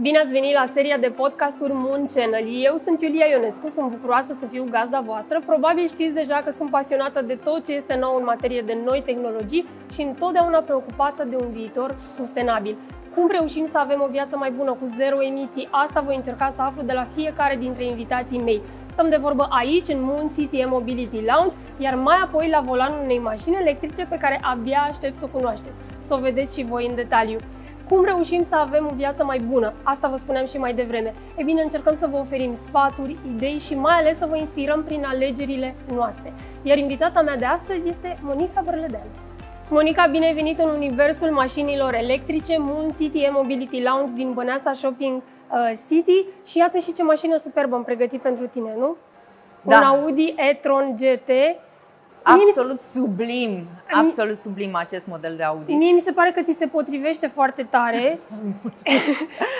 Bine ați venit la seria de podcasturi Moon Channel. Eu sunt Iulia Ionescu, sunt bucuroasă să fiu gazda voastră. Probabil știți deja că sunt pasionată de tot ce este nou în materie de noi tehnologii și întotdeauna preocupată de un viitor sustenabil. Cum reușim să avem o viață mai bună cu zero emisii? Asta voi încerca să aflu de la fiecare dintre invitații mei. Stăm de vorbă aici, în Moon City Mobility Lounge, iar mai apoi la volanul unei mașini electrice pe care abia aștept să o cunoașteți. Să o vedeți și voi în detaliu. Cum reușim să avem o viață mai bună? Asta vă spuneam și mai devreme. Ei bine, încercăm să vă oferim sfaturi, idei și mai ales să vă inspirăm prin alegerile noastre. Iar invitata mea de astăzi este Monica Bărlădean. Monica, bine ai venit în universul mașinilor electrice, Moon City Mobility Lounge din Băneasa Shopping City. Și iată și ce mașină superbă am pregătit pentru tine, nu? Da. Un Audi e-tron GT. Absolut sublim acest model de Audi. Mie mi se pare că ți se potrivește foarte tare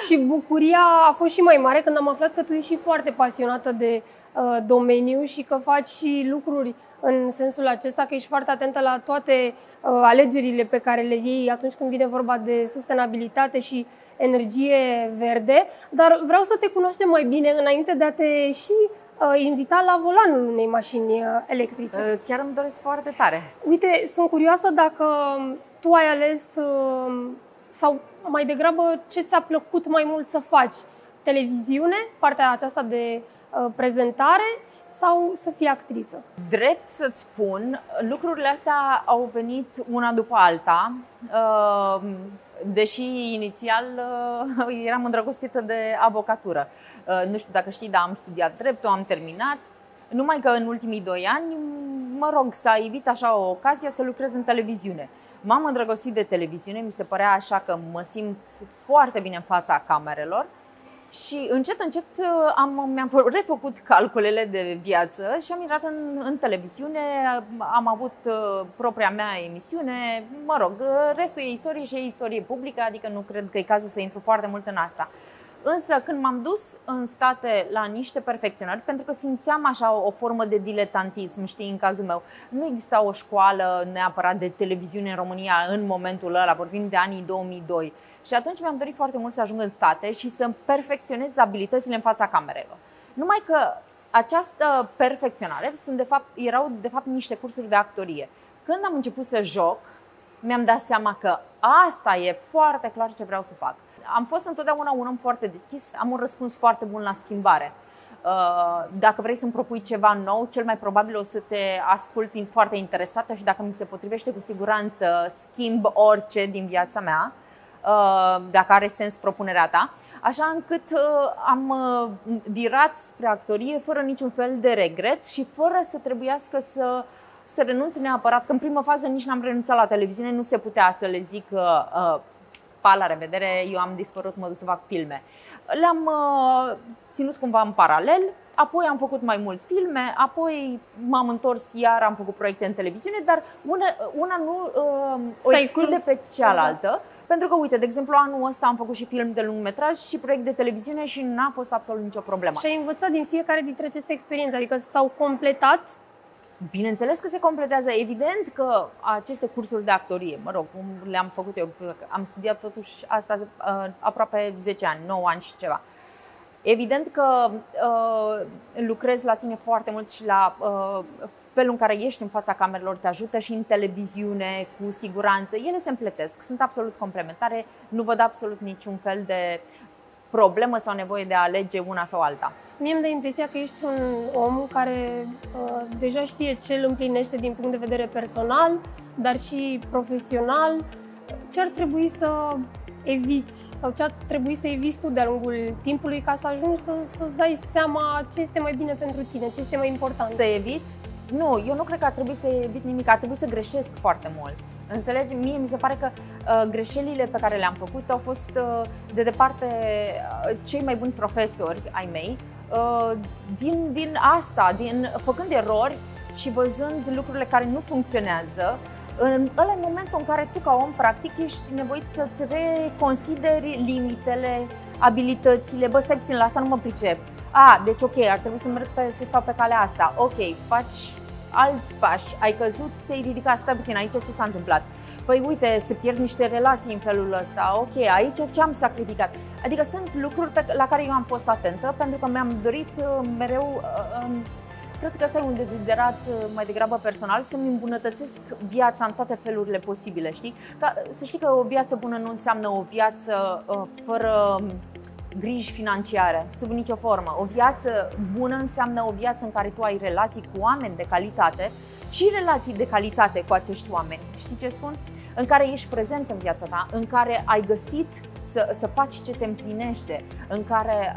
și bucuria a fost și mai mare când am aflat că tu ești și foarte pasionată de domeniu și că faci și lucruri în sensul acesta, că ești foarte atentă la toate alegerile pe care le iei atunci când vine vorba de sustenabilitate și energie verde. Dar vreau să te cunoaștem mai bine înainte de a te și invita la volanul unei mașini electrice. Chiar îmi doresc foarte tare. Uite, sunt curioasă dacă tu ai ales sau mai degrabă ce ți-a plăcut mai mult să faci? Televiziune, partea aceasta de prezentare sau să fii actriță? Drept să-ți spun, lucrurile astea au venit una după alta. Deși inițial eram îndrăgostită de avocatură. Nu știu dacă știi, dar am studiat dreptul, am terminat. Numai că în ultimii 2 ani, s-a ivit așa o ocazie să lucrez în televiziune. M-am îndrăgostit de televiziune, mi se părea așa că mă simt foarte bine în fața camerelor. Și încet mi-am refăcut calculele de viață și am intrat în televiziune, am avut propria mea emisiune, restul e istorie și e istorie publică, adică nu cred că e cazul să intru foarte mult în asta. Însă când m-am dus în state la niște perfecționări, pentru că simțeam așa o formă de diletantism, știi, în cazul meu, nu exista o școală neapărat de televiziune în România în momentul ăla, vorbim de anii 2002. Și atunci mi-am dorit foarte mult să ajung în state și să perfecționez abilitățile în fața camerelor. Numai că această perfecționare erau de fapt niște cursuri de actorie. Când am început să joc, mi-am dat seama că asta e foarte clar ce vreau să fac. Am fost întotdeauna un om foarte deschis, am un răspuns foarte bun la schimbare. Dacă vrei să-mi propui ceva nou, cel mai probabil o să te ascult foarte interesată și dacă mi se potrivește, cu siguranță schimb orice din viața mea, dacă are sens propunerea ta, așa încât am virat spre actorie fără niciun fel de regret și fără să trebuiască să renunț neapărat, că în primă fază nici n-am renunțat la televiziune, nu se putea să le zic pa, la revedere, eu am dispărut, mă duc să fac filme. Le-am ținut cumva în paralel, apoi am făcut mai mult filme, apoi m-am întors iar, am făcut proiecte în televiziune, dar una nu o exclude pe cealaltă. Exact. Pentru că, uite, de exemplu, anul ăsta am făcut și film de lungmetraj și proiect de televiziune și n-a fost absolut nicio problemă. Și ai învățat din fiecare dintre aceste experiențe, adică s-au completat? Bineînțeles că se completează. Evident că aceste cursuri de actorie, le-am făcut eu, am studiat totuși asta aproape 10 ani, 9 ani și ceva. Evident că lucrezi la tine foarte mult și la felul în care ești în fața camerelor te ajută și în televiziune, cu siguranță. Ele se împletesc, sunt absolut complementare, nu văd absolut niciun fel de problemă sau nevoie de a alege una sau alta. Mie îmi dă impresia că ești un om care deja știe ce îl împlinește din punct de vedere personal, dar și profesional. Ce ar trebui să eviți sau ce ar trebui să eviți tu de-a lungul timpului ca să ajungi să-ți dai seama ce este mai bine pentru tine, ce este mai important? Să evit? Nu, eu nu cred că ar trebui să evit nimic, ar trebui să greșesc foarte mult. Înțelegi? Mie mi se pare că greșelile pe care le-am făcut au fost de departe cei mai buni profesori ai mei, făcând erori și văzând lucrurile care nu funcționează. În momentul în care tu, ca om practic, ești nevoit să-ți reconsideri limitele, abilitățile. Bă, stai puțin, la asta nu mă pricep. Deci ok, ar trebui să stau pe calea asta. Ok, faci alți pași, ai căzut, te-ai ridicat, stai puțin, aici ce s-a întâmplat? Păi uite, se pierd niște relații în felul ăsta, ok, aici ce am sacrificat? Adică sunt lucruri la care eu am fost atentă pentru că mi-am dorit mereu, cred că ăsta e un deziderat mai degrabă personal, să-mi îmbunătățesc viața în toate felurile posibile, știi? Să știi că o viață bună nu înseamnă o viață fără griji financiare, sub nicio formă. O viață bună înseamnă o viață în care tu ai relații cu oameni de calitate și relații de calitate cu acești oameni. Știi ce spun? În care ești prezent în viața ta, în care ai găsit să faci ce te împlinește, în care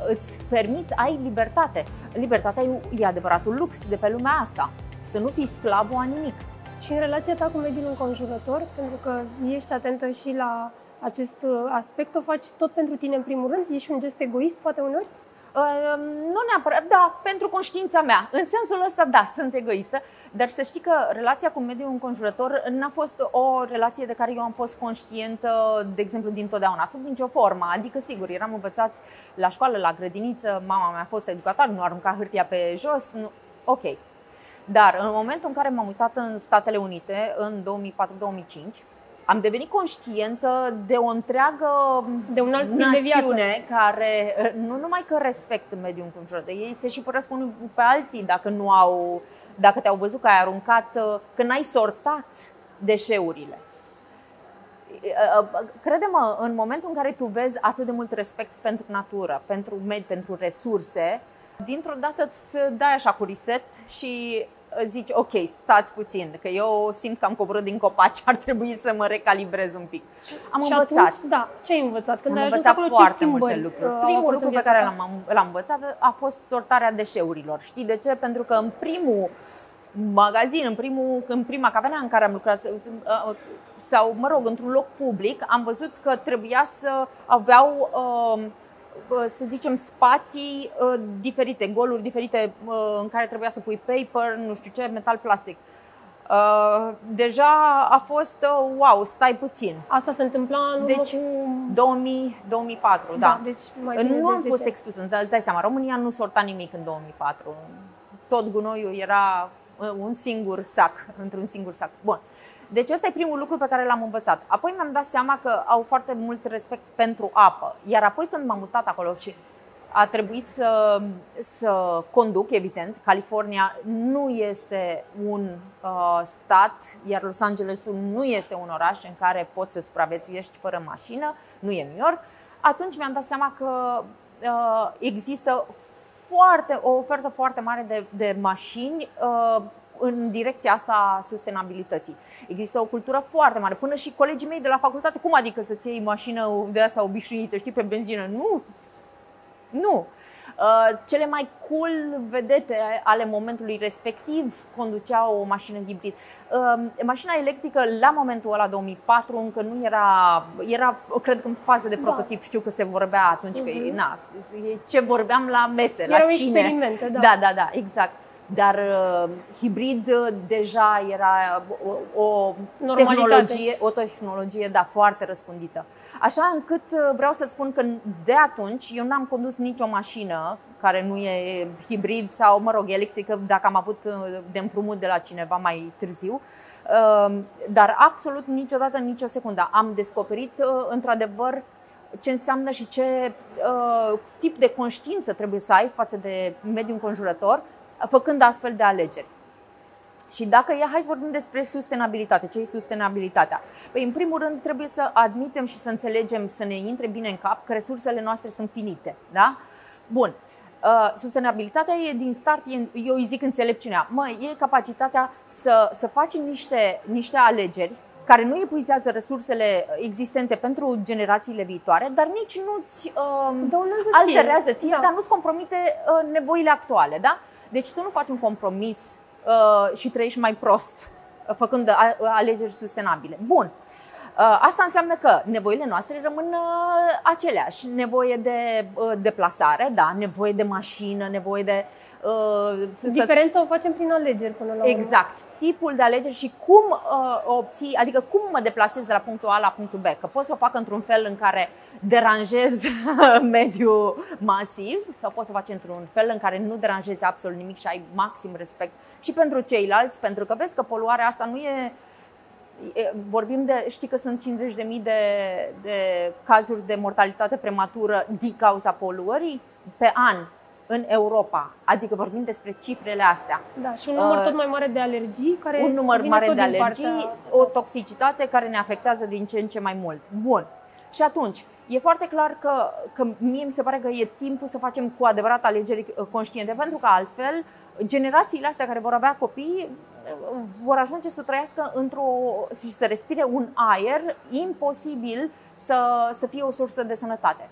îți permiți, ai libertate. Libertatea e adevăratul lux de pe lumea asta, să nu fii sclavul a nimic. Și în relația ta cu mediul înconjurător, pentru că ești atentă și la acest aspect, o faci tot pentru tine în primul rând? Ești un gest egoist poate uneori? Nu neapărat, da, pentru conștiința mea. În sensul ăsta, da, sunt egoistă, dar să știi că relația cu mediul înconjurător n-a fost o relație de care eu am fost conștientă, de exemplu, dintotdeauna, sub nicio formă. Adică, sigur, eram învățați la școală, la grădiniță, mama mea a fost educatoare, nu arunca hârtia pe jos, nu, ok. Dar în momentul în care m-am uitat în Statele Unite, în 2004-2005, am devenit conștientă de o întreagă un alt stil de viață care nu numai că respectă mediul înconjurător, ei se și părăsc unul pe alții dacă te-au văzut că ai aruncat, că n-ai sortat deșeurile. Crede-mă, în momentul în care tu vezi atât de mult respect pentru natură, pentru mediu, pentru resurse, dintr-o dată îți dai așa cu reset și zici, ok, stați puțin, că eu simt că am coborât din copaci, ar trebui să mă recalibrez un pic. Am învățat. Atunci, da, ce ai învățat? Când am ai ajuns învățat acolo, foarte multe lucruri. Primul lucru pe care l-am învățat a fost sortarea deșeurilor. Știi de ce? Pentru că în primul magazin, în prima cafenea în care am lucrat, sau, mă rog, într-un loc public, am văzut că trebuia să aveau să zicem, spații diferite, goluri diferite în care trebuia să pui paper, nu știu ce, metal, plastic. Deja a fost, wow, stai puțin. Asta se întâmpla în urmă cu 2004, da. Deci mai bine nu am fost expusă, îți dai seama, România nu sorta nimic în 2004. Tot gunoiul era un singur sac, într-un singur sac. Bun. Deci ăsta e primul lucru pe care l-am învățat. Apoi mi-am dat seama că au foarte mult respect pentru apă. Iar apoi când m-am mutat acolo și a trebuit să conduc, evident, California nu este un stat, iar Los Angelesul nu este un oraș în care poți să supraviețuiești fără mașină, nu e New York. Atunci mi-am dat seama că există o ofertă foarte mare de mașini în direcția asta a sustenabilității. Există o cultură foarte mare. Până și colegii mei de la facultate, cum adică să-ți iei mașină de asta obișnuită, știi, pe benzină? Nu! Cele mai cool vedete ale momentului respectiv conduceau o mașină hibrid. Mașina electrică la momentul ăla, 2004, încă nu era, cred că în fază de prototip, știu că se vorbea atunci, că ce vorbeam la mese, la cine. Experimente, da. Da, exact. Dar hibrid deja era o tehnologie foarte răspândită. Așa încât vreau să-ți spun că de atunci eu n-am condus nicio mașină care nu e hibrid sau, mă rog, electrică, dacă am avut de împrumut de la cineva mai târziu. Dar absolut niciodată, nicio secundă. Am descoperit într-adevăr ce înseamnă și ce tip de conștiință trebuie să ai față de mediul înconjurător, făcând astfel de alegeri. Și hai să vorbim despre sustenabilitate. Ce e sustenabilitatea? Păi, în primul rând, trebuie să admitem și să înțelegem, să ne intre bine în cap că resursele noastre sunt finite. Da? Bun. Sustenabilitatea e din start, eu îi zic înțelepciunea. E capacitatea să faci niște alegeri care nu epuizează resursele existente pentru generațiile viitoare, dar nici nu-ți alterează ție, dar nu-ți compromite nevoile actuale. Da? Deci tu nu faci un compromis și trăiești mai prost făcând alegeri sustenabile. Bun. Asta înseamnă că nevoile noastre rămân aceleași. Nevoie de deplasare, da, nevoie de mașină, nevoie de... Diferența o facem prin alegeri până la urmă. Exact. Tipul de alegeri și cum obții, adică cum mă deplasez de la punctul A la punctul B. Că pot să o fac într-un fel în care deranjez mediul masiv sau pot să o fac într-un fel în care nu deranjezi absolut nimic și ai maxim respect și pentru ceilalți, pentru că vezi că poluarea asta nu e... Vorbim de, știi că sunt 50.000 de cazuri de mortalitate prematură din cauza poluării pe an în Europa. Adică vorbim despre cifrele astea. Da, și un număr tot mai mare de alergii care un număr mare de alergii, o aceasta. toxicitate care ne afectează din ce în ce mai mult. Bun. Și atunci, e foarte clar că mie mi se pare că e timpul să facem cu adevărat alegeri conștiente, pentru că altfel generațiile astea care vor avea copii vor ajunge să trăiască și să respire un aer imposibil să fie o sursă de sănătate.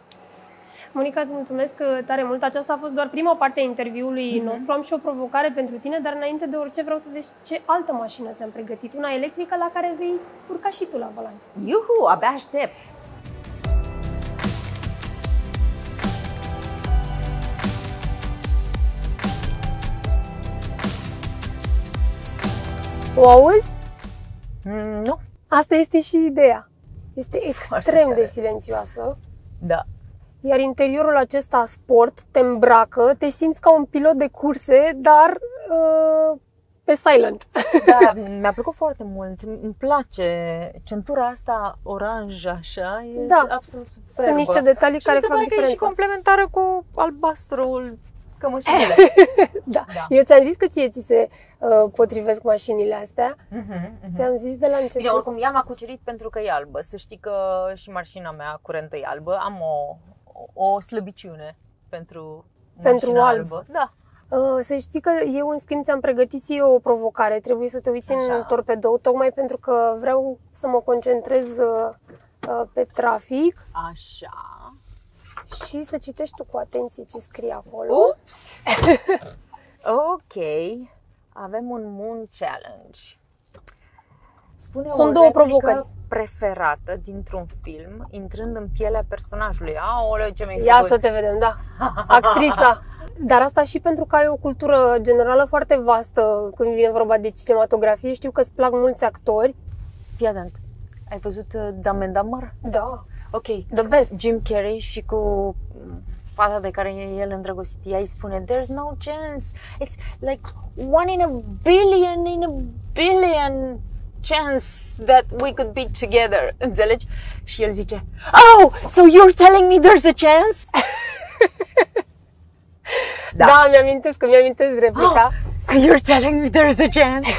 Monica, îți mulțumesc tare mult. Aceasta a fost doar prima parte a interviului nostru. Am și o provocare pentru tine, dar înainte de orice vreau să vezi ce altă mașină ți-am pregătit. Una electrică la care vei urca și tu la volan. Iuhu, abia aștept! O auzi? Nu. Asta este și ideea. Este extrem de silențioasă. Da. Iar interiorul acesta sport te îmbracă, te simți ca un pilot de curse, dar pe silent. Da, mi-a plăcut foarte mult. Îmi place centura asta oranj așa, e absolut superbă. Sunt niște detalii care fac diferența. Și e și complementară cu albastrul cămășinile. Da. Eu ți-am zis că ți se potrivesc mașinile astea. Ți-am zis de la început. Bine, oricum ea m-a cucerit pentru că e albă. Să știi că și mașina mea curentă e albă. Am o slăbiciune pentru albă. Da. Să știi că eu, în schimb, ți-am pregătit o provocare. Trebuie să te uiți în torpedou, tocmai pentru că vreau să mă concentrez pe trafic. Așa. Și să citești tu cu atenție ce scrie acolo. Ups! Ok. Avem un Moon Challenge. Spune Sunt două provocări preferată dintr-un film, intrând în pielea personajului. Aoleu, ce mi-ai făcut. Ia să te vedem, da. Actrița. Dar asta și pentru că ai o cultură generală foarte vastă când vine vorba de cinematografie. Știu că îți plac mulți actori. Fii atent. Ai văzut Dumb and Dumber? Da. Ok. The best. Jim Carrey și cu fata de care e el îndrăgostit, ea îi spune there's no chance. It's like 1 in a billion chance that we could be together. Înțelegi? Și el zice, oh, so you're telling me there's a chance? Da, mi-amintesc replica. So you're telling me there's a chance?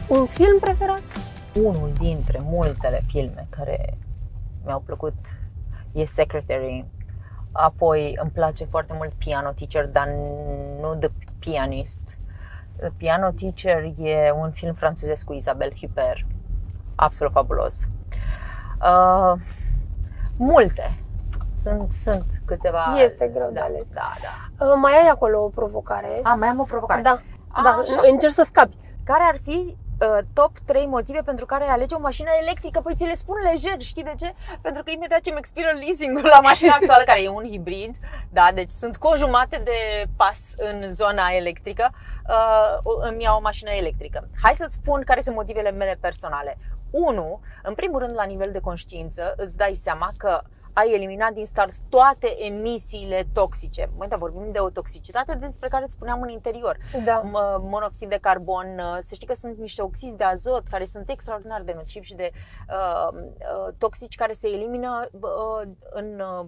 Un film preferat? Unul dintre multele filme care mi-au plăcut e Secretary. Apoi îmi place foarte mult Piano Teacher, dar nu The Pianist. The Piano Teacher e un film francezesc cu Isabelle Huppert. Absolut fabulos. Multe. Sunt câteva. Este greu de ales. Da. Mai ai acolo o provocare. Mai am o provocare. Da. Încerci să scapi. Care ar fi top 3 motive pentru care alege o mașină electrică? Păi ți le spun lejer, știi de ce? Pentru că imediat ce îmi expiră leasing-ul la mașina actuală, care e un hibrid, da, deci sunt cu o jumătate de pas în zona electrică, îmi iau o mașină electrică. Hai să-ți spun care sunt motivele mele personale. 1. În primul rând, la nivel de conștiință, îți dai seama că ai eliminat din start toate emisiile toxice. În momentul vorbim de o toxicitate despre care îți spuneam în interior. Da. Monoxid de carbon, să știi că sunt niște oxizi de azot care sunt extraordinar de nocivi și de toxici care se elimină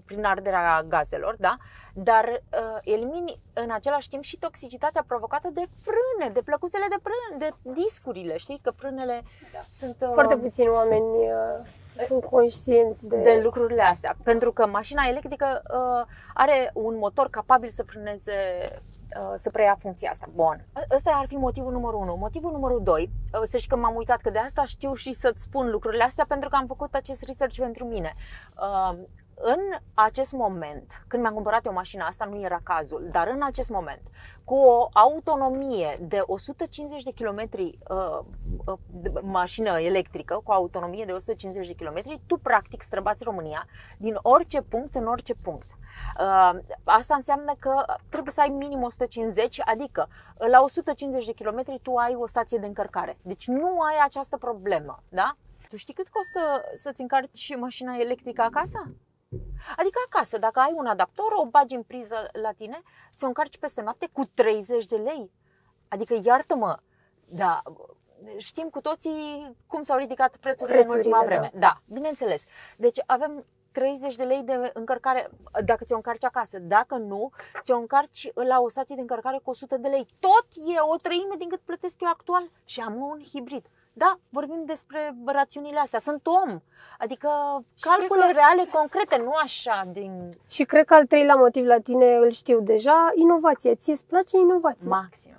prin arderea gazelor, da? Dar elimini în același timp și toxicitatea provocată de frâne, de plăcuțele de frâne, de discurile, știi? Că frânele sunt... Foarte puțini oameni sunt conștienți de lucrurile astea. Pentru că mașina electrică are un motor capabil să frâneze, să preia funcția asta. Bun. Ăsta ar fi motivul numărul 1. Motivul numărul 2, să știi că m-am uitat că de asta știu și să-ți spun lucrurile astea, pentru că am făcut acest research pentru mine. În acest moment, când mi-am cumpărat eu mașina asta, nu era cazul, dar în acest moment, cu o autonomie de 150 de kilometri, mașină electrică, cu o autonomie de 150 de kilometri, tu practic străbați România din orice punct în orice punct. Asta înseamnă că trebuie să ai minim 150, adică la 150 de kilometri tu ai o stație de încărcare. Deci nu ai această problemă, da? Tu știi cât costă să-ți încarci mașina electrică acasă? Adică acasă, dacă ai un adaptor, o bagi în priză la tine, ți-o încarci peste noapte cu 30 de lei. Adică, iartă-mă, da, știm cu toții cum s-au ridicat prețurile în ultima vreme. Da, bineînțeles. Deci avem 30 de lei de încărcare dacă ți-o încarci acasă. Dacă nu, ți-o încarci la o stație de încărcare cu 100 de lei. Tot e o treime din cât plătesc eu actual și am un hibrid. Da, vorbim despre rațiunile astea. Sunt om. Adică calcule reale, concrete, nu așa din... Și cred că al treilea motiv la tine îl știu deja, inovația. Ție îți place inovația? Maxim.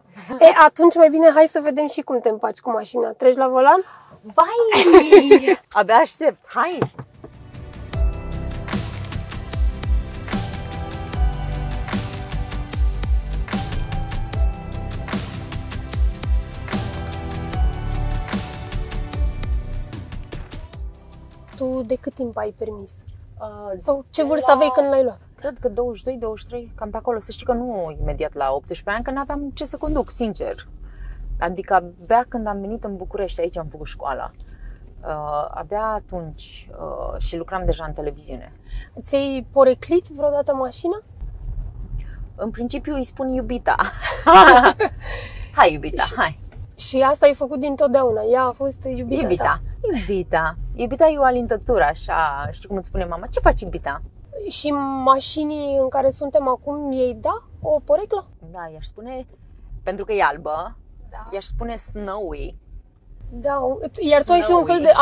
Atunci mai bine hai să vedem și cum te împaci cu mașina. Treci la volan? Vai! Abia aștept. Hai! Tu de cât timp ai permis? Sau ce vârstă aveai când l-ai luat? Cred că 22-23, cam pe acolo. Să știi că nu imediat la 18 ani, că n-aveam ce să conduc, sincer. Adică abia când am venit în București, aici am făcut școala. Abia atunci și lucram deja în televiziune. Ți-ai poreclit vreodată mașina? În principiu îi spun iubita. Hai iubita, hai. Și asta ai făcut dintotdeauna, ea a fost iubita ta. Iubita e o alintătură, așa, știi cum îți spune mama, ce faci iubita? Și mașinii în care suntem acum, ei da o poreclă? Da, i-aș spune, pentru că e albă, i-aș spune Snowy. Da, iar tu ai fi un fel de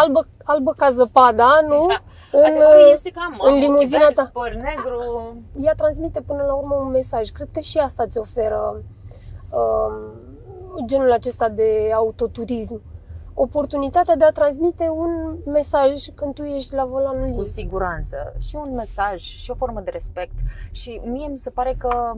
albă ca zăpada, nu? Da. Adevărul este că am în limuzina ta. Păr negru. Ea transmite până la urmă un mesaj. Cred că și asta ți oferă genul acesta de autoturism. Oportunitatea de a transmite un mesaj când tu ești la volanul ei. Cu siguranță. Și un mesaj, și o formă de respect. Și mie mi se pare că,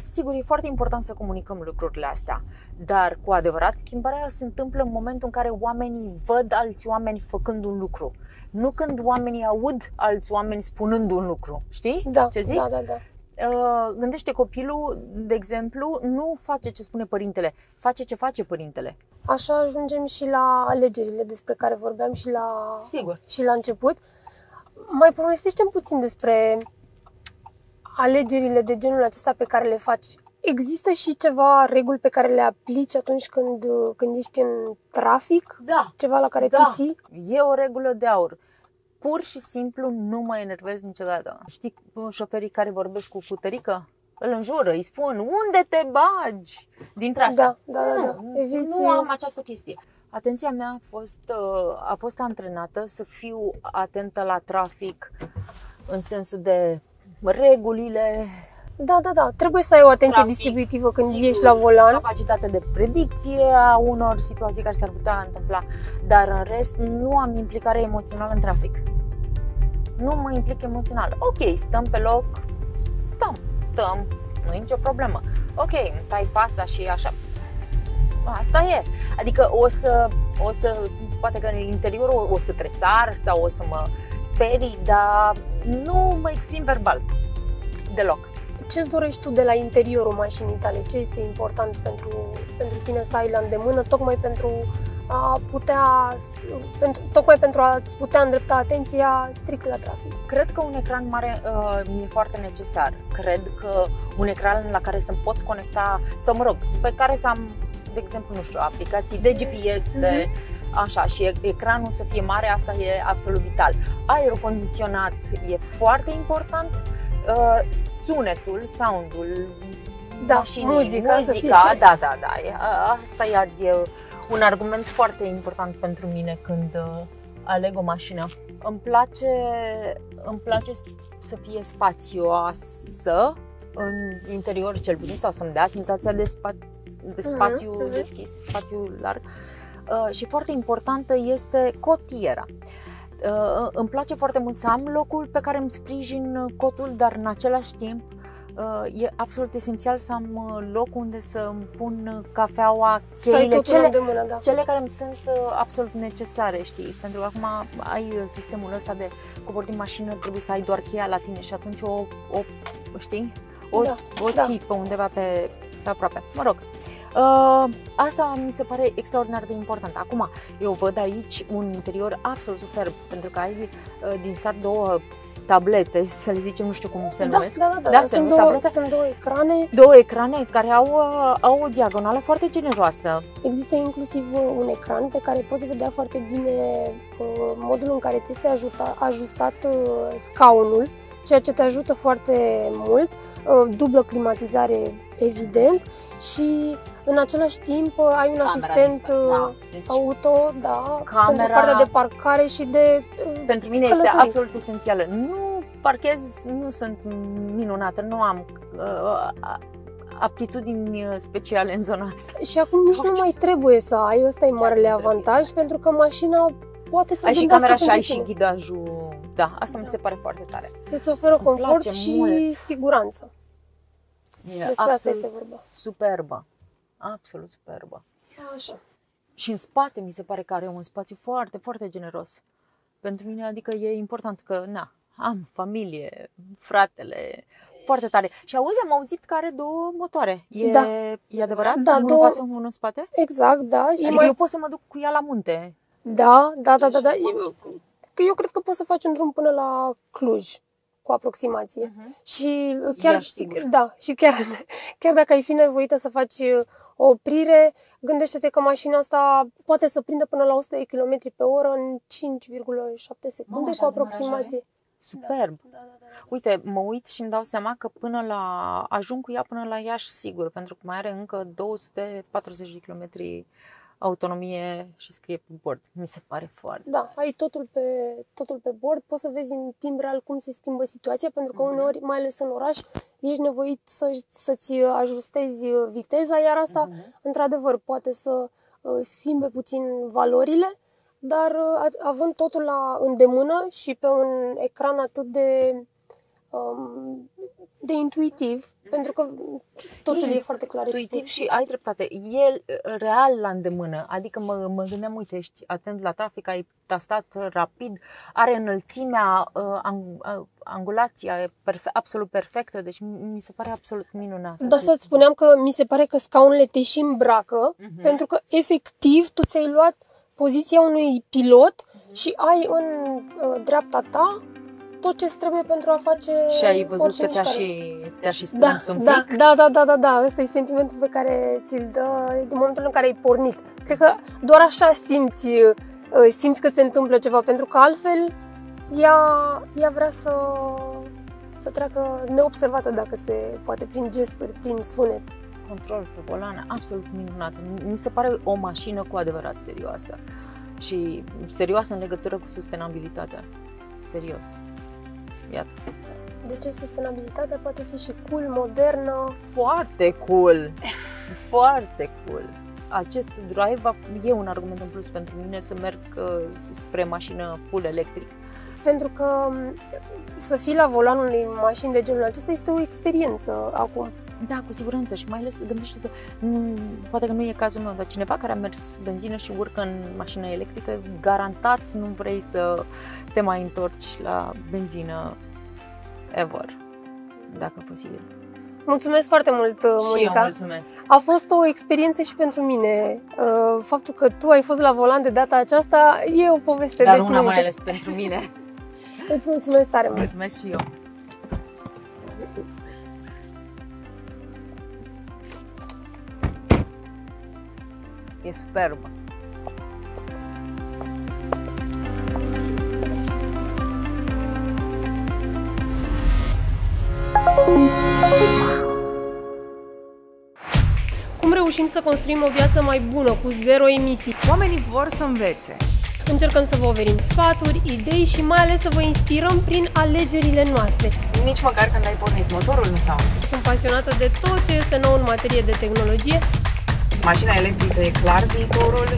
sigur, e foarte important să comunicăm lucrurile astea. Dar, cu adevărat, schimbarea se întâmplă în momentul în care oamenii văd alți oameni făcând un lucru. Nu când oamenii aud alți oameni spunând un lucru. Știi ce zic? Da. Gândește, copilul, de exemplu, nu face ce spune părintele, face ce face părintele. Așa ajungem și la alegerile despre care vorbeam și la început. Mai povestește-mi puțin despre alegerile de genul acesta pe care le faci. Există și ceva reguli pe care le aplici atunci când ești în trafic? Da. Ceva la care tu ții? E o regulă de aur. Pur și simplu nu mă enervez niciodată. Știi șoferii care vorbesc cu cutărică? Îl înjură, îi spun, unde te bagi? Dintre asta. Da. Nu am această chestie. Atenția mea a fost antrenată să fiu atentă la trafic în sensul de regulile. Da. Trebuie să ai o atenție distributivă când ești la volan. Capacitate de predicție a unor situații care s-ar putea întâmpla. Dar în rest nu am implicare emoțională în trafic. Nu mă implic emoțional. Ok, stăm pe loc, stăm, nu e nicio problemă. Ok, îmi tai fața și așa. Asta e. Adică o să poate că în interiorul o să tresar sau o să mă sperii, dar nu mă exprim verbal. Deloc. Ce-ți dorești tu de la interiorul mașinii tale? Ce este important pentru tine să ai la îndemână, tocmai pentru a-ți putea îndrepta atenția strict la trafic? Cred că un ecran mare mi-e foarte necesar. Cred că un ecran la care să-mi pot conecta, sau pe care să am, de exemplu, aplicații de GPS, așa, și ecranul să fie mare, asta e absolut vital. Aerul condiționat e foarte important. Sunetul, soundul, mașinii, muzica, da. Asta iar e un argument foarte important pentru mine când aleg o mașină. Îmi place să fie spațioasă în interior, cel puțin, sau să-mi dea senzația de spațiu deschis, spațiu larg. Și foarte importantă este cotiera. Îmi place foarte mult să am locul pe care îmi sprijin cotul, dar în același timp e absolut esențial să am loc unde să îmi pun cafeaua, cheile, cele care îmi sunt absolut necesare, știi? Pentru că acum ai sistemul ăsta de cobori din mașină, trebuie să ai doar cheia la tine și atunci știi? O ții pe undeva pe aproape. Mă rog, asta mi se pare extraordinar de important. Acum, eu văd aici un interior absolut superb, pentru că ai din start două tablete, să le zicem, nu știu cum se numesc. Sunt două ecrane. Două ecrane care au o diagonală foarte generoasă. Există inclusiv un ecran pe care poți vedea foarte bine modul în care ți este ajustat scaunul, ceea ce te ajută foarte mult, dublă climatizare, evident, și în același timp ai un asistent auto, pentru partea de parcare și de pentru mine călătorii. Este absolut esențială. Nu parchez, nu sunt minunată, nu am aptitudini speciale în zona asta. Și acum nici nu mai trebuie să ai, ăsta e marele avantaj, pentru că mașina poate să ai și camera și ai și ghidajul. Da, asta mi se pare foarte tare. Îți oferă confort și mult. Siguranță. Despre asta este vorba. Superbă. Absolut superbă. Așa. Și în spate mi se pare că are un spațiu foarte, foarte generos. Pentru mine, adică e important că, am familie, fratele, foarte tare. Și auzi, am auzit că are două motoare. E adevărat? Da, unul în față, unul în spate? Exact, da. Adică eu pot să mă duc cu ea la munte. Da. Eu cred că poți să faci un drum până la Cluj, cu aproximație. Și chiar, chiar dacă ai fi nevoită să faci o oprire, gândește-te că mașina asta poate să prindă până la 100 km pe oră în 5,7 secunde cu aproximație. Superb! Da. Uite, mă uit și îmi dau seama că ajung cu ea până la Iași sigur, pentru că mai are încă 240 de km autonomie și scrie pe bord. Mi se pare foarte. Da, ai totul pe bord, poți să vezi în timp real cum se schimbă situația, pentru că uneori, mai ales în oraș, ești nevoit să-ți ajustezi viteza, iar asta, într-adevăr, poate să schimbe puțin valorile, dar având totul la îndemână și pe un ecran atât de intuitiv, pentru că totul e foarte clar intuitiv și ai dreptate. E real la îndemână, adică mă gândeam, uite, ești atent la trafic, ai tastat rapid, are înălțimea, angulația e absolut perfectă, deci mi se pare absolut minunat. Da, să-ți spuneam că mi se pare că scaunele te și îmbracă, pentru că efectiv tu ți-ai luat poziția unui pilot și ai în dreapta ta tot ce trebuie pentru a face. Și ai văzut că te-a și strâns un pic? Da. Ăsta e sentimentul pe care ți-l dă din momentul în care ai pornit. Cred că doar așa simți că se întâmplă ceva, pentru că altfel ea vrea să treacă neobservată, dacă se poate, prin gesturi, prin sunet. Control pe volan, absolut minunat. Mi se pare o mașină cu adevărat serioasă. Și serioasă în legătură cu sustenabilitatea. Serios. Iată. De ce sustenabilitatea poate fi și cool, modernă? Foarte cool! Foarte cool! Acest drive e un argument în plus pentru mine să merg spre mașină full electric. Pentru că să fii la volanul unei mașini de genul acesta este o experiență acum. Da, cu siguranță, și mai ales gândește-te, poate că nu e cazul meu, dar cineva care a mers benzină și urcă în mașină electrică, garantat nu vrei să te mai întorci la benzină ever, dacă posibil. Mulțumesc foarte mult, Monica. Și eu mulțumesc. A fost o experiență și pentru mine. Faptul că tu ai fost la volan de data aceasta e o poveste de ținut. Dar una mai ales pentru mine. Îți mulțumesc tare mult. Mulțumesc și eu. E superbă. Cum reușim să construim o viață mai bună, cu zero emisii? Oamenii vor să învețe. Încercăm să vă oferim sfaturi, idei și mai ales să vă inspirăm prin alegerile noastre. Nici măcar când ai pornit motorul nu s-a auzit. Sunt pasionată de tot ce este nou în materie de tehnologie. Mașina electrică e clar viitorul.